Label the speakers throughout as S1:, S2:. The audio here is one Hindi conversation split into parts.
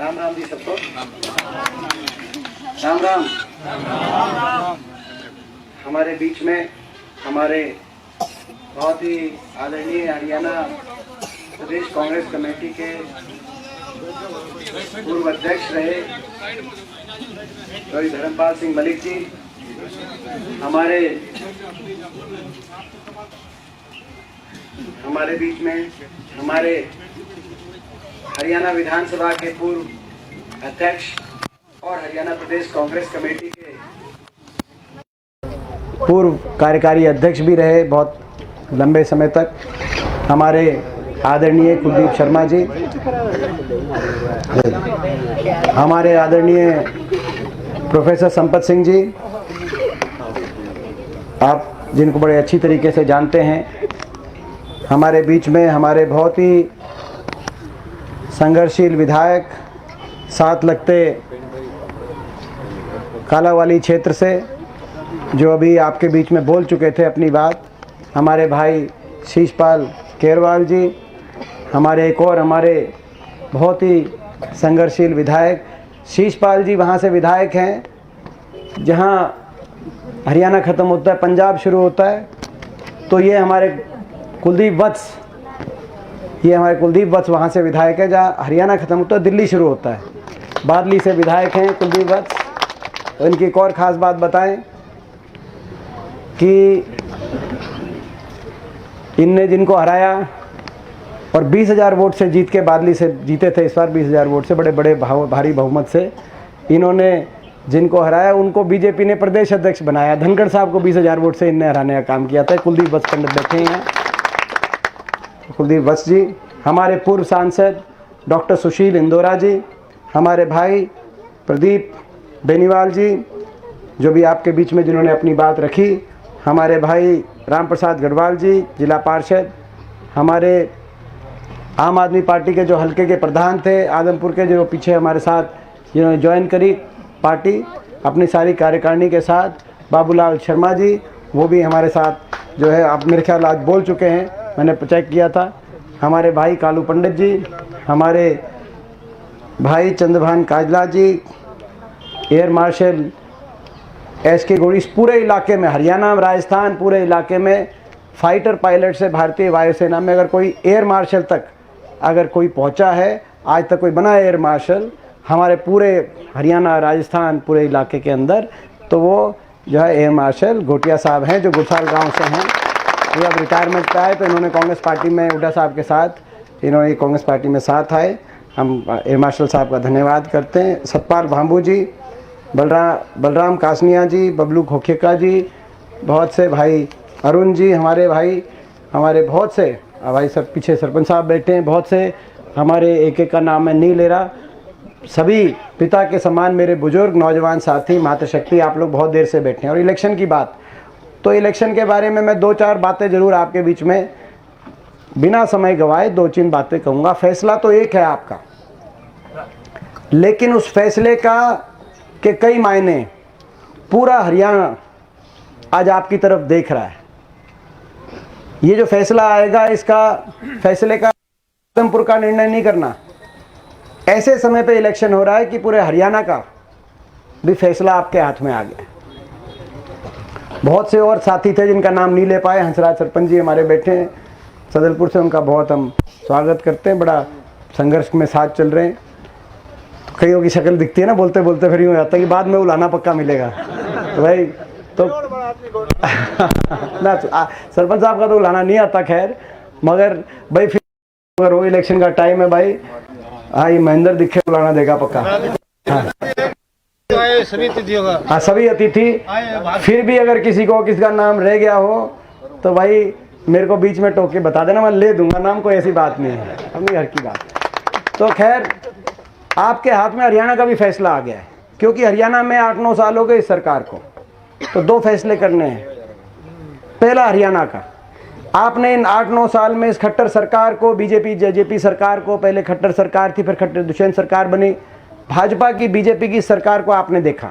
S1: राम राम जी सबको। राम राम। हमारे बीच में हमारे बहुत ही आदरणीय हरियाणा प्रदेश कांग्रेस कमेटी के पूर्व अध्यक्ष रहे श्री धर्मपाल सिंह मलिक जी, हमारे बीच में हमारे हरियाणा विधानसभा के पूर्व अध्यक्ष और हरियाणा प्रदेश कांग्रेस कमेटी के पूर्व कार्यकारी अध्यक्ष भी रहे बहुत लंबे समय तक, हमारे आदरणीय कुलदीप शर्मा जी, हमारे आदरणीय प्रोफेसर संपत सिंह जी, आप जिनको बड़े अच्छी तरीके से जानते हैं, हमारे बीच में हमारे बहुत ही संघर्षशील विधायक साथ लगते कालावाली क्षेत्र से जो अभी आपके बीच में बोल चुके थे अपनी बात, हमारे भाई शीशपाल केरवाल जी, हमारे एक और हमारे बहुत ही संघर्षशील विधायक शीशपाल जी वहाँ से विधायक हैं जहाँ हरियाणा ख़त्म होता है पंजाब शुरू होता है, तो ये हमारे कुलदीप वत्स वहाँ से विधायक है जहाँ हरियाणा ख़त्म होता है दिल्ली शुरू होता है, बादली से विधायक हैं कुलदीप वत्स। तो इनकी एक और ख़ास बात बताएं कि इनने जिनको हराया और 20,000 वोट से जीत के बादली से जीते थे, इस बार 20,000 वोट से बड़े भारी बहुमत से इन्होंने जिनको हराया उनको बीजेपी ने प्रदेश अध्यक्ष बनाया। धनखड़ साहब को 20,000 वोट से इनने हराने का काम किया था। कुलदीप वत्स पंडित बैठे हैं, कुलदीप वत्स जी, हमारे पूर्व सांसद डॉक्टर सुशील इंदौरा जी, हमारे भाई प्रदीप बेनीवाल जी जो भी आपके बीच में जिन्होंने अपनी बात रखी, हमारे भाई राम प्रसाद गढ़वाल जी जिला पार्षद, हमारे आम आदमी पार्टी के जो हल्के के प्रधान थे आदमपुर के, जो पीछे हमारे साथ जिन्होंने ज्वाइन करी पार्टी अपनी सारी कार्यकारिणी के साथ, बाबूलाल शर्मा जी वो भी हमारे साथ जो है आप मेरे ख्याल आज बोल चुके हैं, मैंने चेक किया था, हमारे भाई कालू पंडित जी, हमारे भाई चंद्रभान काजला जी, एयर मार्शल SK गौड़ी, इस पूरे इलाके में हरियाणा राजस्थान पूरे इलाके में फाइटर पायलट से भारतीय वायुसेना में अगर कोई एयर मार्शल तक अगर कोई पहुंचा है, आज तक कोई बना एयर मार्शल हमारे पूरे हरियाणा राजस्थान पूरे इलाके के अंदर, तो वो जो है एयर मार्शल घोटिया साहब हैं जो गुरसाल गांव से हैं। ये अब रिटायरमेंट पे आए तो इन्होंने कांग्रेस पार्टी में हुड्डा साहब के साथ इन्होंने कांग्रेस पार्टी में साथ आए, हम एयर मार्शल साहब का धन्यवाद करते हैं। सतपाल भांबू जी, बलराम कासनिया जी, बबलू खोखेका जी, बहुत से भाई अरुण जी, हमारे भाई हमारे बहुत से भाई सब पीछे सरपंच साहब बैठे हैं, बहुत से हमारे एक का नाम मैं नहीं ले रहा, सभी पिता के समान मेरे बुजुर्ग नौजवान साथी मातृशक्ति, आप लोग बहुत देर से बैठे हैं। और इलेक्शन की बात, तो इलेक्शन के बारे में मैं 2-4 बातें ज़रूर आपके बीच में बिना समय गंवाए 2-3 बातें कहूँगा। फैसला तो एक है आपका, लेकिन उस फैसले का के कई मायने पूरा हरियाणा आज आपकी तरफ देख रहा है। ये जो फैसला आएगा, इसका फैसले का आदमपुर का निर्णय नहीं करना, ऐसे समय पे इलेक्शन हो रहा है कि पूरे हरियाणा का भी फैसला आपके हाथ में आ गया। बहुत से और साथी थे जिनका नाम नहीं ले पाए, हंसराज सरपंच जी हमारे बैठे हैं सदलपुर से, उनका बहुत हम स्वागत करते हैं, बड़ा संघर्ष में साथ चल रहे हैं। तो कईयों की शक्ल दिखती है ना, बोलते बोलते फिर यूँ आता है कि बाद में उलाना पक्का मिलेगा, तो भाई तो ना सरपंच साहब का तो उलाना नहीं आता खैर, मगर भाई फिर अगर वो इलेक्शन का टाइम है भाई, हाँ ये महेंद्र दिखे उलाना देगा पक्का। हाँ सभी अतिथि, फिर भी अगर किसी का नाम रह गया हो तो भाई मेरे को बीच में टोक के बता देना, मैं ले दूंगा नाम, कोई ऐसी बात नहीं है, अपनी घर की बात। तो खैर आपके हाथ में हरियाणा का भी फैसला आ गया है, क्योंकि हरियाणा में 8-9 साल हो गए इस सरकार को, तो 2 फैसले करने हैं। पहला हरियाणा का, आपने इन 8-9 साल में इस खट्टर सरकार को, बीजेपी जेजेपी सरकार को, पहले खट्टर सरकार थी फिर खट्टर दुष्यंत सरकार बनी, भाजपा की बीजेपी की सरकार को आपने देखा,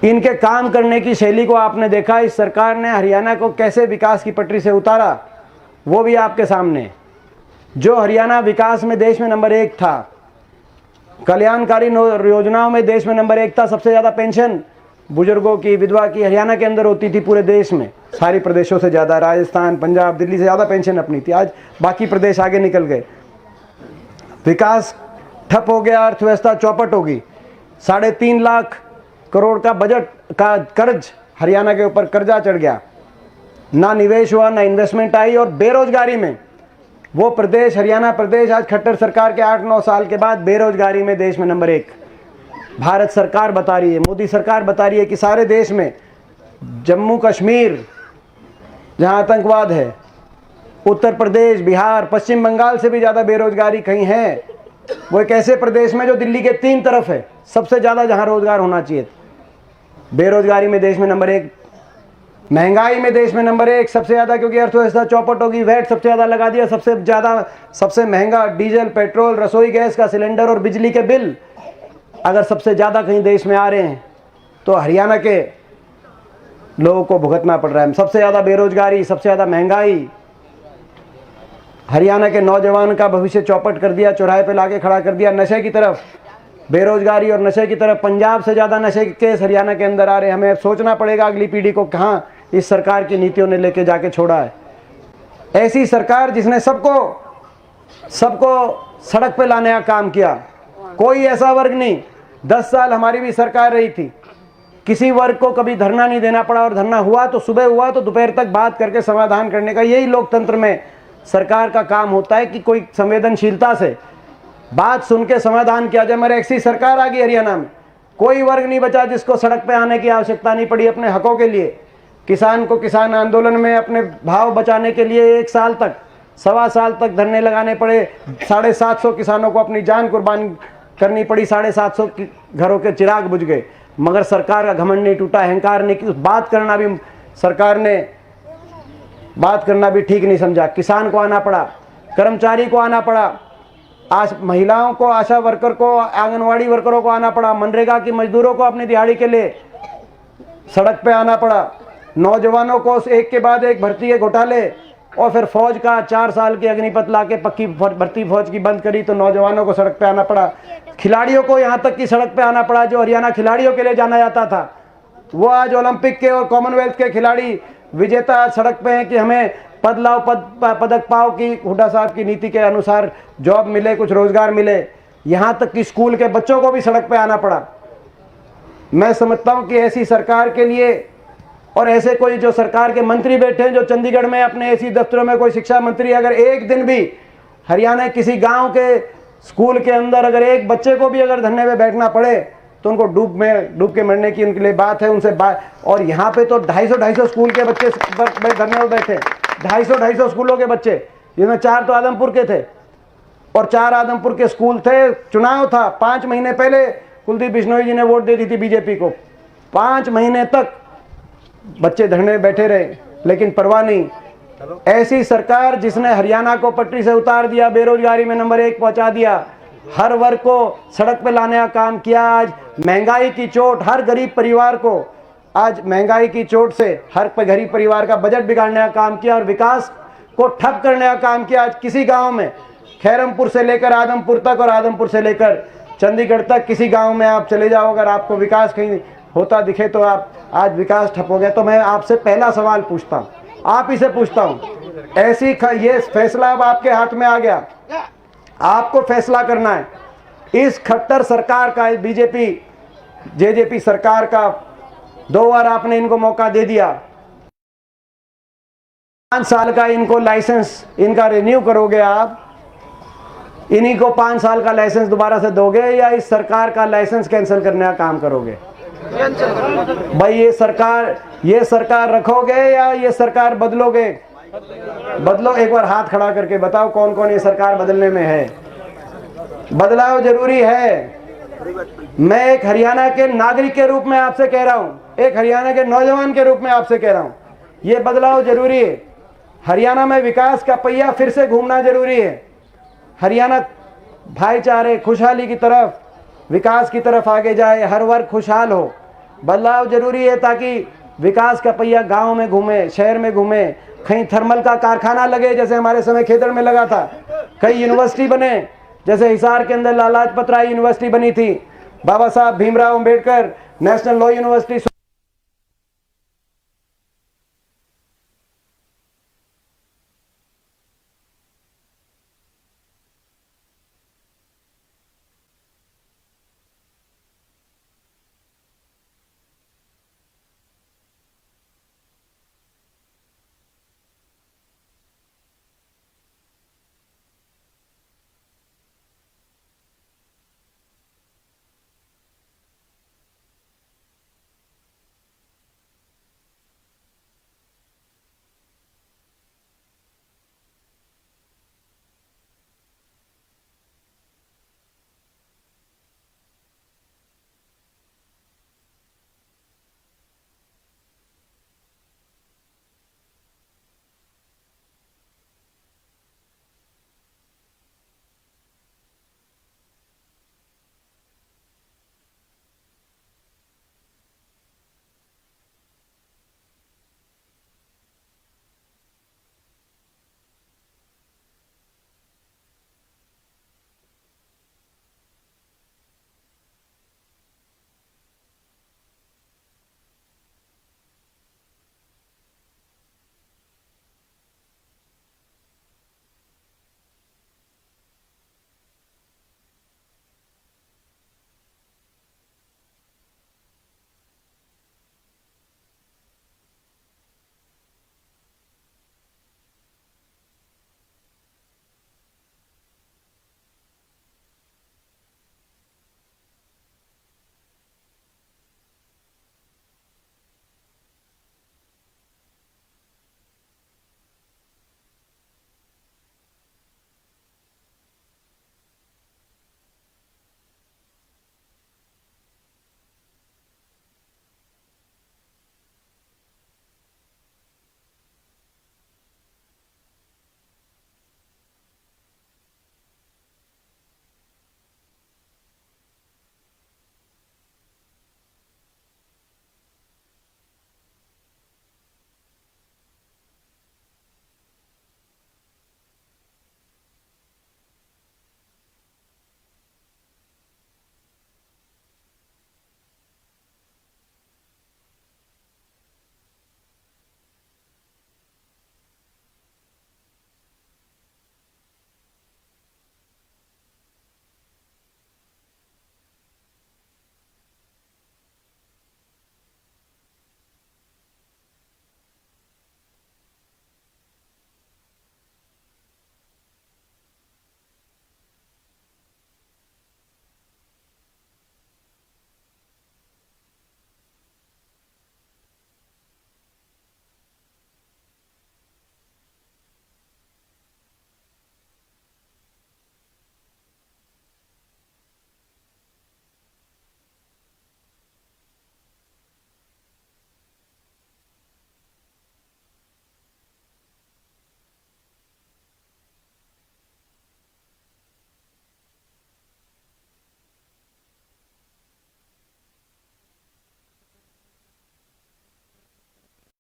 S1: इनके काम करने की शैली को आपने देखा। इस सरकार ने हरियाणा को कैसे विकास की पटरी से उतारा वो भी आपके सामने। जो हरियाणा विकास में देश में नंबर 1 था, कल्याणकारी योजनाओं में देश में नंबर 1 था। सबसे ज़्यादा पेंशन बुजुर्गों की, विधवा की हरियाणा के अंदर होती थी पूरे देश में, सारी प्रदेशों से ज़्यादा। राजस्थान, पंजाब, दिल्ली से ज़्यादा पेंशन अपनी थी। आज बाकी प्रदेश आगे निकल गए। विकास ठप हो गया, अर्थव्यवस्था चौपट होगी। 3.5 लाख करोड़ का बजट का कर्ज हरियाणा के ऊपर कर्जा चढ़ गया। ना निवेश हुआ, ना इन्वेस्टमेंट आई, और बेरोजगारी में वो प्रदेश, हरियाणा प्रदेश, आज खट्टर सरकार के 8-9 साल के बाद बेरोजगारी में देश में नंबर 1। भारत सरकार बता रही है, मोदी सरकार बता रही है कि सारे देश में जम्मू कश्मीर जहां आतंकवाद है, उत्तर प्रदेश, बिहार, पश्चिम बंगाल से भी ज़्यादा बेरोजगारी कहीं है। वो एक ऐसे प्रदेश में जो दिल्ली के 3 तरफ है, सबसे ज़्यादा जहां रोजगार होना चाहिए। बेरोजगारी में देश में नंबर 1, महंगाई में देश में नंबर 1 सबसे ज़्यादा, क्योंकि अर्थव्यवस्था चौपट होगी। वैट सबसे ज़्यादा लगा दिया, सबसे ज़्यादा, सबसे महंगा डीजल, पेट्रोल, रसोई गैस का सिलेंडर और बिजली के बिल अगर सबसे ज़्यादा कहीं देश में आ रहे हैं तो हरियाणा के लोगों को भुगतना पड़ रहा है। सबसे ज़्यादा बेरोजगारी, सबसे ज़्यादा महंगाई, हरियाणा के नौजवान का भविष्य चौपट कर दिया, चौराहे पे लाके खड़ा कर दिया। नशे की तरफ, बेरोजगारी और नशे की तरफ, पंजाब से ज़्यादा नशे के केस हरियाणा के अंदर आ रहे हैं। हमें सोचना पड़ेगा अगली पीढ़ी को कहाँ इस सरकार की नीतियों ने लेके जाके छोड़ा है। ऐसी सरकार जिसने सबको सड़क पे लाने का काम किया। कोई ऐसा वर्ग नहीं, 10 साल हमारी भी सरकार रही थी, किसी वर्ग को कभी धरना नहीं देना पड़ा, और धरना हुआ तो सुबह हुआ तो दोपहर तक बात करके समाधान करने का, यही लोकतंत्र में सरकार का काम होता है कि कोई संवेदनशीलता से बात सुन के समाधान किया जाए। हमारे ऐसी सरकार आ गई हरियाणा में, कोई वर्ग नहीं बचा जिसको सड़क पे आने की आवश्यकता नहीं पड़ी अपने हकों के लिए। किसान को किसान आंदोलन में अपने भाव बचाने के लिए 1 साल तक, 1.25 साल तक धरने लगाने पड़े। 750 किसानों को अपनी जान कुर्बान करनी पड़ी, 750 घरों के चिराग बुझ गए, मगर सरकार का घमंड नहीं टूटा, अहंकार नहीं कि बात करना भी सरकार ने बात करना भी ठीक नहीं समझा। किसान को आना पड़ा, कर्मचारी को आना पड़ा, आज महिलाओं को, आशा वर्कर को, आंगनवाड़ी वर्करों को आना पड़ा, मनरेगा की मजदूरों को अपनी दिहाड़ी के लिए सड़क पे आना पड़ा, नौजवानों को एक के बाद एक भर्ती के घोटाले, और फिर फौज का 4 साल की अग्निपथ लाके पक्की भर्ती फौज की बंद करी तो नौजवानों को सड़क पे आना पड़ा। खिलाड़ियों को यहाँ तक कि सड़क पे आना पड़ा, जो हरियाणा खिलाड़ियों के लिए जाना जाता था, वो आज ओलंपिक के और कॉमनवेल्थ के खिलाड़ी विजेता आज सड़क पे हैं कि हमें पद लाओ, पदक पाओ की हुड्डा साहब की नीति के अनुसार जॉब मिले, कुछ रोजगार मिले। यहाँ तक कि स्कूल के बच्चों को भी सड़क पे आना पड़ा। मैं समझता हूँ कि ऐसी सरकार के लिए, और ऐसे कोई जो सरकार के मंत्री बैठे हैं जो चंडीगढ़ में अपने ऐसी दफ्तरों में, कोई शिक्षा मंत्री अगर एक दिन भी हरियाणा किसी गांव के स्कूल के अंदर अगर एक बच्चे को भी अगर धरने में बैठना पड़े तो उनको डूब के मरने की उनके लिए बात है, उनसे बात। और यहाँ पे तो 250 स्कूल के बच्चे धरने में बैठे, 250 स्कूलों के बच्चे, जिसमें 4 तो आदमपुर के थे और 4 आदमपुर के स्कूल थे। चुनाव था 5 महीने पहले, कुलदीप बिश्नोई जी ने वोट दे दी थी बीजेपी को। 5 महीने तक बच्चे धरने में बैठे रहे, लेकिन परवाह नहीं। ऐसी सरकार जिसने हरियाणा को पटरी से उतार दिया, बेरोजगारी में नंबर 1 पहुंचा दिया, हर वर्ग को सड़क पे लाने का काम किया। आज महंगाई की चोट, हर गरीब परिवार को, आज महंगाई की चोट से हर गरीब परिवार का बजट बिगाड़ने का काम किया और विकास को ठप करने का काम किया। आज किसी गांव में, खैरमपुर से लेकर आदमपुर तक और आदमपुर से लेकर चंडीगढ़ तक, किसी गांव में आप चले जाओ, अगर आपको विकास कहीं होता दिखे तो आप, आज विकास ठप हो गया। तो मैं आपसे पहला सवाल पूछता हूँ, आप ही से पूछता हूँ, ऐसी ये फैसला अब आपके हाथ में आ गया, आपको फैसला करना है। इस खट्टर सरकार का, इस बीजेपी जेजेपी सरकार का 2 बार आपने इनको मौका दे दिया। 5 साल का इनको लाइसेंस इनका रिन्यू करोगे आप, इन्हीं को 5 साल का लाइसेंस दोबारा से दोगे या इस सरकार का लाइसेंस कैंसिल करने का काम करोगे? भाई ये सरकार रखोगे या ये सरकार बदलोगे? बदलो, एक बार हाथ खड़ा करके बताओ कौन कौन ये सरकार बदलने में है। बदलाव जरूरी है। मैं एक हरियाणा के नागरिक के रूप में आपसे कह रहा हूं, एक हरियाणा के नौजवान के रूप में आपसे कह रहा हूं, ये बदलाव जरूरी है। हरियाणा में विकास का पहिया फिर से घूमना जरूरी है। हरियाणा भाईचारे, खुशहाली की तरफ, विकास की तरफ आगे जाए, हर वर्ग खुशहाल हो। बदलाव जरूरी है ताकि विकास का पहिया गांव में घूमे, शहर में घूमे, कहीं थर्मल का कारखाना लगे जैसे हमारे समय खेतड़ में लगा था, कहीं यूनिवर्सिटी बने, जैसे हिसार के अंदर लाला लाजपत राय यूनिवर्सिटी बनी थी, बाबा Saheb Bhimrao Ambedkar national law university.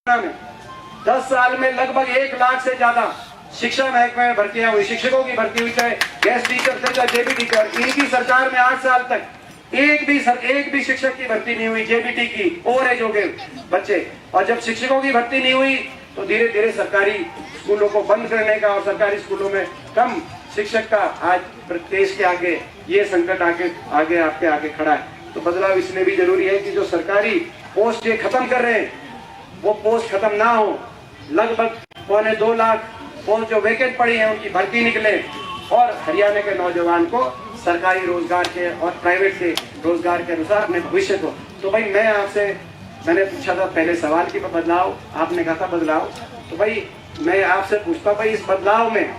S2: में 10 साल में लगभग 1 लाख से ज्यादा शिक्षा महकमे में भर्तियां हुई, शिक्षकों की भर्ती हुई, चाहे गेस्ट टीचर थे चाहे जेबीटी टीचर। इनकी सरकार में 8 साल तक एक भी शिक्षक की भर्ती नहीं हुई, जेबीटी की ओवर एज हो गए बच्चे। और जब शिक्षकों की भर्ती नहीं हुई तो धीरे धीरे सरकारी स्कूलों को बंद करने का और सरकारी स्कूलों में कम शिक्षक का आज देश के आगे ये संकट आगे आपके आगे खड़ा है। तो बदलाव इसलिए भी जरूरी है कि जो सरकारी पोस्ट ये खत्म कर रहे हैं वो पोस्ट खत्म ना हो। लगभग 2.25 लाख पोस्ट जो वैकेंट पड़ी है उनकी भर्ती निकले और हरियाणा के नौजवान को सरकारी रोजगार के और प्राइवेट के रोजगार के अनुसार अपने भविष्य को। तो भाई मैंने पूछा था पहले सवाल की बदलाव, आपने कहा था बदलाव, तो भाई मैं आपसे पूछता हूँ भाई इस बदलाव में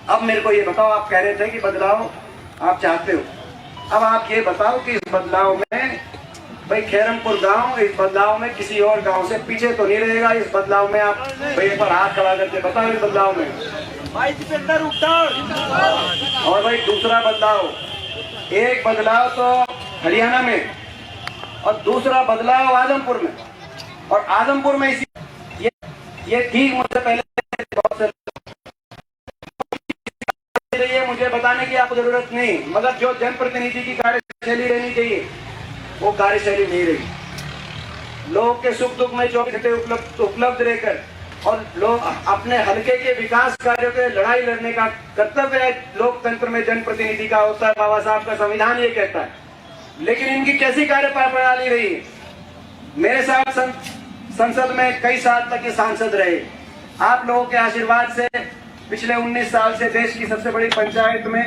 S2: अब मेरे को ये बताओ, आप कह रहे थे कि बदलाव आप चाहते हो, अब आप ये बताओ कि इस बदलाव में भाई खैरमपुर गांव इस बदलाव में किसी और गांव से पीछे तो नहीं रहेगा। इस बदलाव में आप भाई एक बार हाथ खड़ा करके बताओ इस बदलाव में।
S3: भाई जितेंद्र
S2: और भाई दूसरा बदलाव, एक बदलाव तो हरियाणा में और दूसरा बदलाव आजमपुर में, और आजमपुर में ये ठीक मुझसे पहले बहुत से रही है मुझे बताने की आपको जरूरत नहीं, मगर जो जनप्रतिनिधि की कार्यशैली रहनी चाहिए वो कार्यशैली नहीं रही। लोग के सुख दुख में 24 घंटे उपलब्ध रहकर और लोग अपने हलके के विकास कार्यों के लड़ाई लड़ने का कर्तव्य है लोकतंत्र में जनप्रतिनिधि का होता है, बाबा साहब का संविधान ये कहता है। लेकिन इनकी कैसी कार्यप्रणाली रही? मेरे साथ संसद में कई साल तक ये सांसद रहे। आप लोगों के आशीर्वाद से पिछले 19 साल से देश की सबसे बड़ी पंचायत में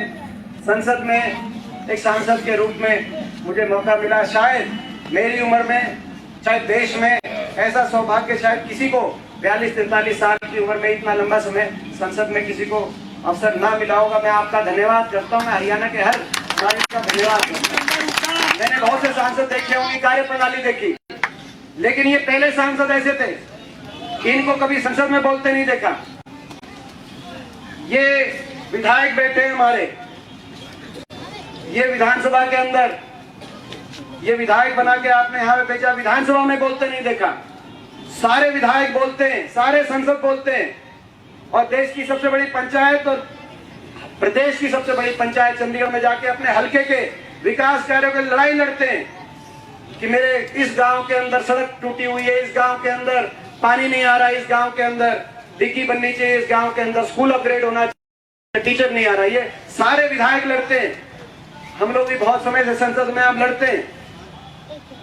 S2: संसद में एक सांसद के रूप में मुझे मौका मिला। शायद मेरी उम्र में, शायद देश में ऐसा सौभाग्य शायद किसी को 42-43 साल की उम्र में इतना लंबा समय संसद में किसी को अवसर ना मिला होगा। मैं आपका धन्यवाद करता हूँ। मैं हरियाणा के हर नागरिक का धन्यवाद करता हूँ। मैंने बहुत से सांसद देखे होंगे, कार्यप्रणाली देखी, लेकिन ये पहले सांसद ऐसे थे कि इनको कभी संसद में बोलते नहीं देखा। ये विधायक बैठे हमारे, ये विधानसभा के अंदर, ये विधायक बना के आपने यहाँ पे भेजा, विधानसभा में बोलते नहीं देखा। सारे विधायक बोलते हैं, सारे संसद बोलते हैं, और देश की सबसे बड़ी पंचायत और प्रदेश की सबसे बड़ी पंचायत चंडीगढ़ में जाके अपने हलके के विकास कार्यों की लड़ाई लड़ते हैं कि मेरे इस गांव के अंदर सड़क टूटी हुई है, इस गांव के अंदर पानी नहीं आ रहा, इस गांव के अंदर डिग्गी बननी चाहिए, इस गांव के अंदर स्कूल अपग्रेड होना चाहिए, टीचर नहीं आ रहा। ये सारे विधायक लड़ते हैं। हम लोग भी बहुत समय से संसद में आप लड़ते हैं,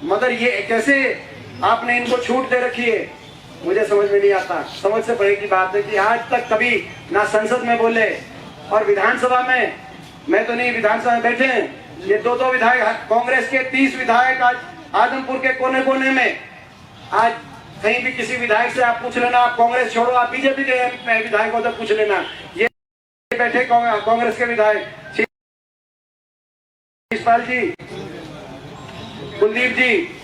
S2: मगर ये कैसे आपने इनको छूट दे रखी है मुझे समझ में नहीं आता। समझ से परे की बात है कि आज तक कभी ना संसद में बोले और विधानसभा में, मैं तो नहीं, विधानसभा में बैठे हैं ये दो विधायक, कांग्रेस के 30 विधायक आज आदमपुर के कोने कोने में। आज कहीं भी किसी विधायक से आप पूछ लेना, आप कांग्रेस छोड़ो, आप बीजेपी के विधायकों से पूछ लेना, ये बैठे कांग्रेस के विधायक शिषपाल जी, कुलदीप जी,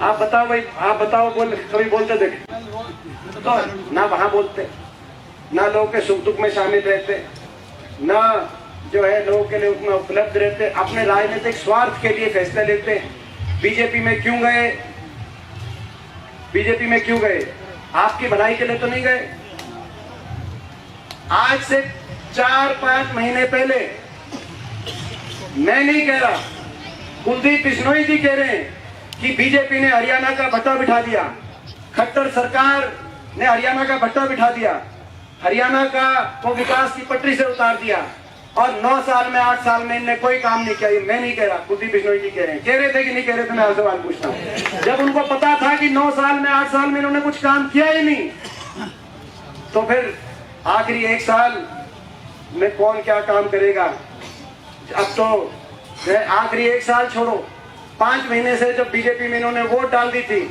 S2: आप बताओ भाई, आप बताओ, कभी बोलते देखे तो ना वहां बोलते, ना लोगों के सुख दुख में शामिल रहते, ना जो है लोगों के लिए उतना उपलब्ध रहते, अपने राजनीतिक स्वार्थ के लिए फैसले लेते। बीजेपी में क्यों गए? बीजेपी में क्यों गए? आपकी भलाई के लिए तो नहीं गए। आज से 4-5 महीने पहले, मैं नहीं कह रहा, कुलदीप बिश्नोई जी कह रहे हैं कि बीजेपी ने हरियाणा का भट्टा बिठा दिया, खट्टर सरकार ने हरियाणा का भट्टा बिठा दिया, हरियाणा का वो विकास की पटरी से उतार दिया, और 9 साल में 8 साल में इनने कोई काम नहीं किया। मैं नहीं कह रहा, कुलदीप बिश्नोई जी कह रहे हैं। कह रहे थे कि नहीं कह रहे थे? मैं आपसे सवाल पूछता हूँ। जब उनको पता था कि 9 साल में 8 साल में इन्होंने कुछ काम किया ही नहीं, तो फिर आखिरी 1 साल में कौन क्या काम करेगा? अब तो आखिरी 1 साल छोड़ो, 5 महीने से जब बीजेपी में इन्होंने वोट डाल दी थी,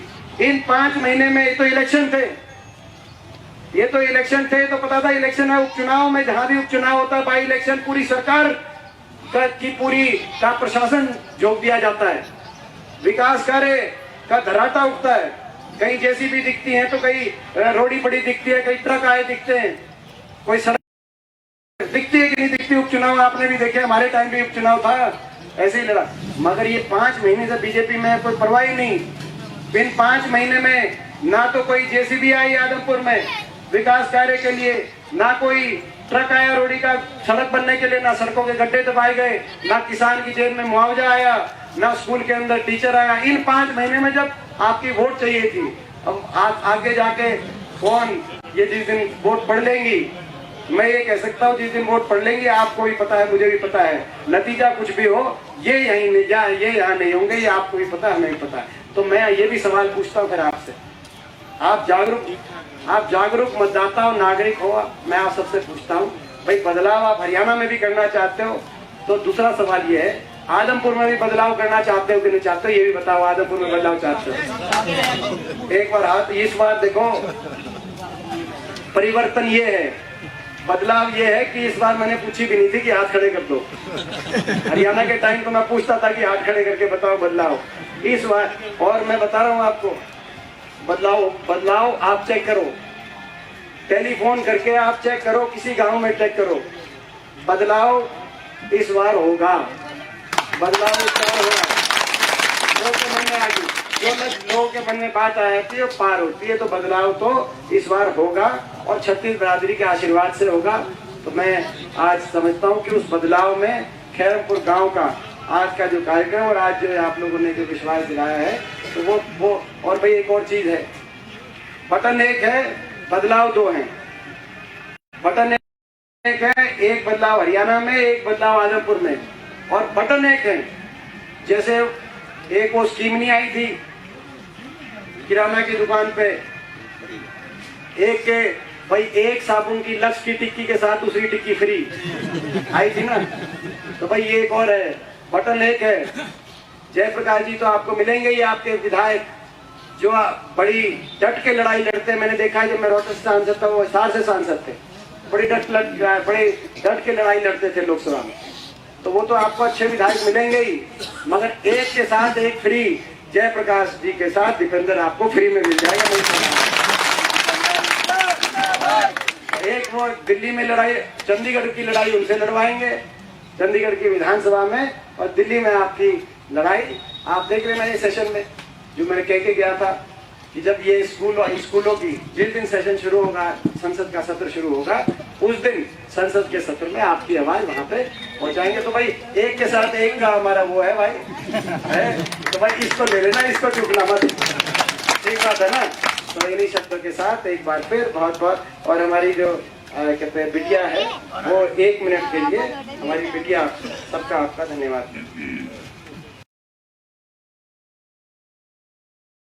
S2: इन 5 महीने में तो इलेक्शन थे, ये तो इलेक्शन थे, तो पता था इलेक्शन है। उपचुनाव में जहां भी उपचुनाव होता है, बाई इलेक्शन, पूरी सरकार की पूरी का प्रशासन झोंक दिया जाता है, विकास कार्य का धराटा उठता है। कहीं जेसीबी दिखती है तो कहीं रोड़ी पड़ी दिखती है, कहीं ट्रक आए दिखते हैं, कोई सड़क दिखती है कि नहीं दिखती। उपचुनाव आपने भी देखे, हमारे टाइम भी उपचुनाव था, ऐसे ही लड़ा। मगर ये 5 महीने से बीजेपी में कोई परवाह ही नहीं। इन 5 महीने में ना तो कोई जेसीबी आई आदमपुर में विकास कार्य के लिए, ना कोई ट्रक आया रोड़ी का सड़क बनने के लिए, ना सड़कों के गड्ढे दबाए गए, ना किसान की जेब में मुआवजा आया, ना स्कूल के अंदर टीचर आया। इन 5 महीने में जब आपकी वोट चाहिए थी, अब आगे जाके कौन ये जिस दिन वोट पढ़ लेंगी, मैं ये कह सकता हूँ जिस दिन वोट पढ़ लेंगे, आपको भी पता है, मुझे भी पता है, नतीजा कुछ भी हो, ये यहीं नहीं जा, ये यहाँ नहीं होंगे, ये आपको भी पता है, हमें भी पता है। तो मैं ये भी सवाल पूछता हूँ फिर आपसे, आप जागरूक मतदाता हो, नागरिक हो, मैं आप सबसे पूछता हूँ भाई, बदलाव आप हरियाणा में भी करना चाहते हो? तो दूसरा सवाल ये है, आदमपुर में भी बदलाव करना चाहते हो कि नहीं चाहते हो? ये भी बताओ, आदमपुर में बदलाव चाहते हो? एक बार हाथ, इस बार देखो, परिवर्तन ये है, बदलाव ये है कि इस बार मैंने पूछी भी नहीं थी कि हाथ खड़े कर दो। हरियाणा के टाइम तो मैं पूछता था कि हाथ खड़े करके बताओ बदलाव। इस बार, और मैं बता रहा हूँ आपको, बदलाव आप चेक करो, टेलीफोन करके आप चेक करो, किसी गांव में चेक करो, बदलाव इस बार होगा, बदलाव इस बार होगा। लोगों के मन में आगे, जो लोगों के मन में बात आ जाती है वो पार होती है। तो बदलाव तो इस बार होगा, और 36 बिरादरी के आशीर्वाद से होगा। तो मैं आज समझता हूँ कि उस बदलाव में खैरमपुर गांव का आज का जो कार्यक्रम और आज जो आप लोगों ने जो विश्वास दिलाया है, तो वो और भाई एक और चीज है, बटन एक है, बदलाव दो हैं। बटन एक है, एक बदलाव हरियाणा में, एक बदलाव आजमपुर में, और बटन एक है। जैसे एक वो स्कीम नहीं आई थी किराना की दुकान पे, एक के भाई एक साबुन की लक्स की टिक्की के साथ दूसरी टिक्की फ्री आई थी ना, तो भाई ये एक और है, बटन एक है। जयप्रकाश जी तो आपको मिलेंगे ही, आपके विधायक जो बड़ी डट के लड़ाई लड़ते हैं। मैंने देखा है जब मैं रोहतक से सांसद था, वो हिसार से सांसद थे, बड़े डट के लड़ाई लड़ते थे लोकसभा में। तो वो तो आपको अच्छे विधायक मिलेंगे ही, मगर एक के साथ एक फ्री, जयप्रकाश जी के साथ दीपेंद्र आपको फ्री में मिल जाएगा। एक वो दिल्ली में लड़ाई, चंडीगढ़ की लड़ाई उनसे लड़वाएंगे, चंडीगढ़ की विधानसभा में, और दिल्ली में आपकी लड़ाई आप देख रहे हैं। सेशन में जो मैंने कह के गया था कि जब ये स्कूलों की जिस दिन सेशन शुरू होगा, संसद का सत्र शुरू होगा, उस दिन संसद के सत्र में आपकी आवाज वहां पे पहुंचाएंगे। तो भाई एक के साथ एक का हमारा वो है भाई, है तो भाई इसको ले लेना, इसको चुकना मत, ठीक बात है ना। तो इन्हीं शब्दों के साथ एक बार फिर बहुत बहुत, और हमारी जो कहते हैं बिटिया है, वो 1 मिनट के लिए हमारी बिटिया, सबका आपका धन्यवाद।